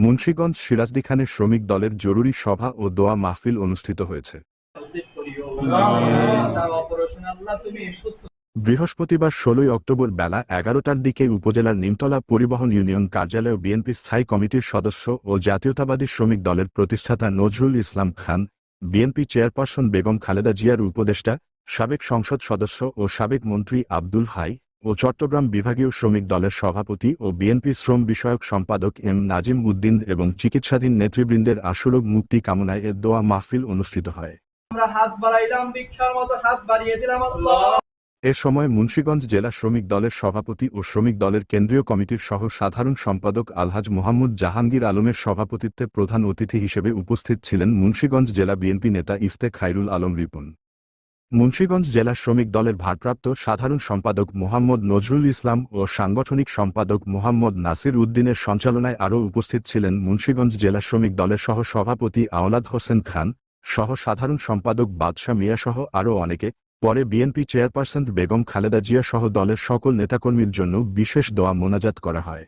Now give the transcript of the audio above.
মুন্সিগঞ্জ সিরাজদি খানের শ্রমিক দলের জরুরি সভা ও দোয়া মাহফিল অনুষ্ঠিত হয়েছে। বৃহস্পতিবার ১৬ অক্টোবর বেলা ১১টার দিকে উপজেলার নিমতলা পরিবহন ইউনিয়ন কার্যালয়ে বিএনপি স্থায়ী কমিটির সদস্য ও জাতীয়তাবাদী শ্রমিক দলের প্রতিষ্ঠাতা নজরুল ইসলাম খান, বিএনপি চেয়ারপারসন বেগম খালেদা জিয়ার উপদেষ্টা, সাবেক সংসদ সদস্য ও সাবেক মন্ত্রী আব্দুল হাই ও চট্টগ্রাম বিভাগীয় শ্রমিক দলের সভাপতি ও বিএনপি শ্রম বিষয়ক সম্পাদক এম নাজিম উদ্দিন এবং চিকিৎসাধীন নেতৃবৃন্দের আশুরোগ মুক্তি কামনায় এ দোয়া মাহফিল অনুষ্ঠিত হয়। আমরা হাত বাড়াইলাম, ভিক্ষার মতো হাত বাড়িয়ে দিলাম। আল্লাহ। এ সময় মুন্সিগঞ্জ জেলা শ্রমিক দলের সভাপতি ও শ্রমিক দলের কেন্দ্রীয় কমিটির সহ সাধারণ সম্পাদক আলহাজ মোহাম্মদ জাহাঙ্গীর আলমের সভাপতিত্বে প্রধান অতিথি হিসেবে উপস্থিত ছিলেন মুন্সিগঞ্জ জেলা বিএনপি নেতা ইফতে খায়রুল আলম রিপন। মুন্সিগঞ্জ জেলা শ্রমিক দলের ভারপ্রাপ্ত সাধারণ সম্পাদক মোহাম্মদ নজরুল ইসলাম ও সাংগঠনিক সম্পাদক মোহাম্মদ নাসির উদ্দিনের সঞ্চালনায় আরও উপস্থিত ছিলেন মুন্সিগঞ্জ জেলা শ্রমিক দলের সহ সভাপতি আওলাদ হোসেন খান, সহ সাধারণ সম্পাদক বাদশাহ মিয়া সহ আরও অনেকে। পরে বিএনপি চেয়ারপারসন বেগম খালেদা জিয়া সহ দলের সকল নেতাকর্মীর জন্য বিশেষ দোয়া মোনাজাত করা হয়।